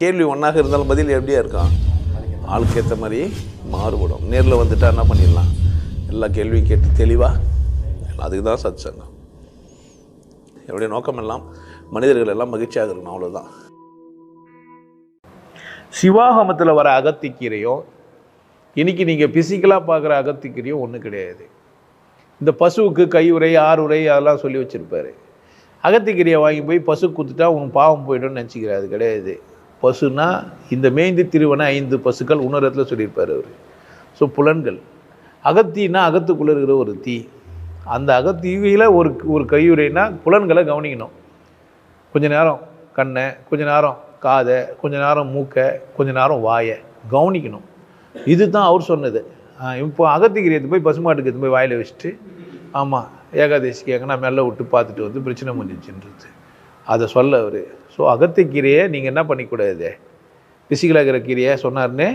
கேள்வி ஒன்றாக இருந்தாலும் பதில் எப்படியா இருக்கும்? ஆளுக்கு ஏற்ற மாதிரி மாறுபடும். நேரில் வந்துட்டா என்ன பண்ணிடலாம்? எல்லா கேள்வியும் கேட்டு தெளிவாக, அதுக்கு தான் சத் சங்கம். என்னுடைய நோக்கம் எல்லாம் மனிதர்கள் எல்லாம் மகிழ்ச்சியாக இருக்கணும், அவ்வளோதான். சிவாகமத்தில் வர அகத்திக்கீரையும் இன்றைக்கி நீங்கள் பிசிக்கலாக பார்க்குற அகத்திக்கீரையும் ஒன்றும் கிடையாது. இந்த பசுவுக்கு கையுறை ஆறுரை அதெல்லாம் சொல்லி வச்சுருப்பார். அகத்திக்கீரையை வாங்கி போய் பசு குத்துட்டா உன் பாவம் போய்டும்னு நினச்சிக்கிறாரு. கிடையாது. பசுனா இந்த மேய்ந்து திருவன 5 பசுக்கள் உணரத்தில் சொல்லியிருப்பார் அவர். ஸோ புலன்கள். அகத்தின்னா அகத்துக்குள்ளே இருக்கிற ஒரு தீ. அந்த அகத்தீவியில் ஒரு கையுறைனா புலன்களை கவனிக்கணும். கொஞ்ச நேரம் கண்ணை, கொஞ்ச நேரம் காதை, கொஞ்ச நேரம் மூக்கை, கொஞ்ச நேரம் வாயை கவனிக்கணும். இது தான் அவர் சொன்னது. இப்போ அகத்திக்கீரையை போய் பசுமாட்டுக்கு எடுத்து போய் வாயில் வச்சுட்டு, ஆமாம் ஏகாதேசிக்கு எங்கன்னா மெல்ல விட்டு பார்த்துட்டு வந்து பிரச்சனை முடிஞ்சிச்சுன்றது அதை சொல்ல அவர். ஸோ அகத்திக்கீரையை நீங்கள் என்ன பண்ணிக்கூடாது, பிசிக்கலாக இருக்கிற கீரையை சொன்னார்னே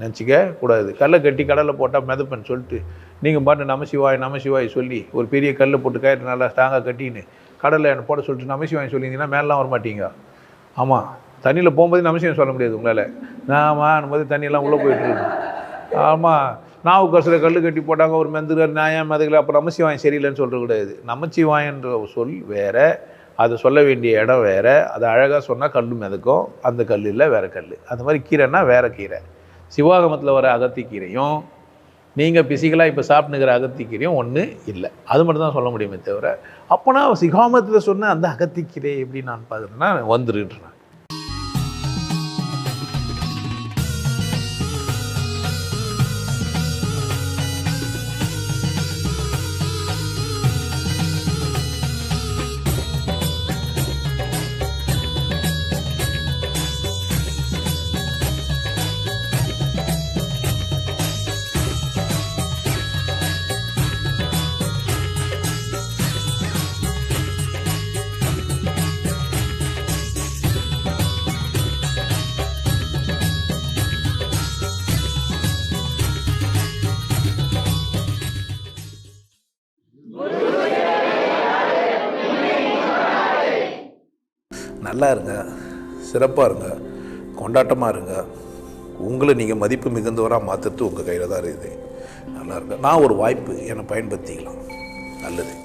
நினச்சிக்க கூடாது. கல்லை கட்டி கடலில் போட்டால் மிதப்பேன்னு சொல்லிட்டு நீங்கள் பாட்டு நமசிவாய் சொல்லி ஒரு பெரிய கல்லை போட்டு கயிறு நல்லா ஸ்ட்ராங்காக கட்டின்னு கடலில் என்ன போட சொல்லிட்டு நமசிவாய் சொல்லியிருந்தீங்கன்னா மேலாம் வர மாட்டீங்க. ஆமாம், தண்ணியில் போகும்போது நமசிவாய் சொல்ல முடியாது உங்களால். நானும் போது தண்ணியெல்லாம் உள்ளே போயிட்டுருக்கோம். ஆமாம், நாவுக்கரசில் கல் கட்டி போட்டாங்க ஒரு மெந்துக்கார் நியாயம் அதுக்கு அப்புறம் நமசிவாயம் சரியில்லைன்னு சொல்லக்கூடாது. நமச்சிவாயன்ற சொல் வேறு, அதை சொல்ல வேண்டிய இடம் வேறு. அதை அழகாக சொன்னால் கல் மிதக்கும், அந்த கல் இல்லை வேறு கல். அந்த மாதிரி கீரைன்னா வேறு கீரை. சிவாகமத்தில் வர அகத்திக்கீரையும் நீங்கள் பிசிக்கலாக இப்போ சாப்பிட்டுக்கிற அகத்திக்கீரையும் ஒன்று இல்லை. அது மட்டும் தான் சொல்ல முடியுமே தவிர, அப்போனா சிவாகமத்தில் சொன்ன அந்த அகத்திக்கீரை எப்படி நான் பார்க்குறேன்னா வந்துருன்றேன். நல்லா இருங்க, சிறப்பாக இருங்க, கொண்டாட்டமாக இருங்க. உங்களை நீங்கள் மதிப்பு மிகுந்தவராக மாற்றுறது உங்கள் கையில் தான் இருக்குது. நல்லா இருங்க. நான் ஒரு வாய்ப்பு என்னை பயன்படுத்திக்கலாம். நல்லது.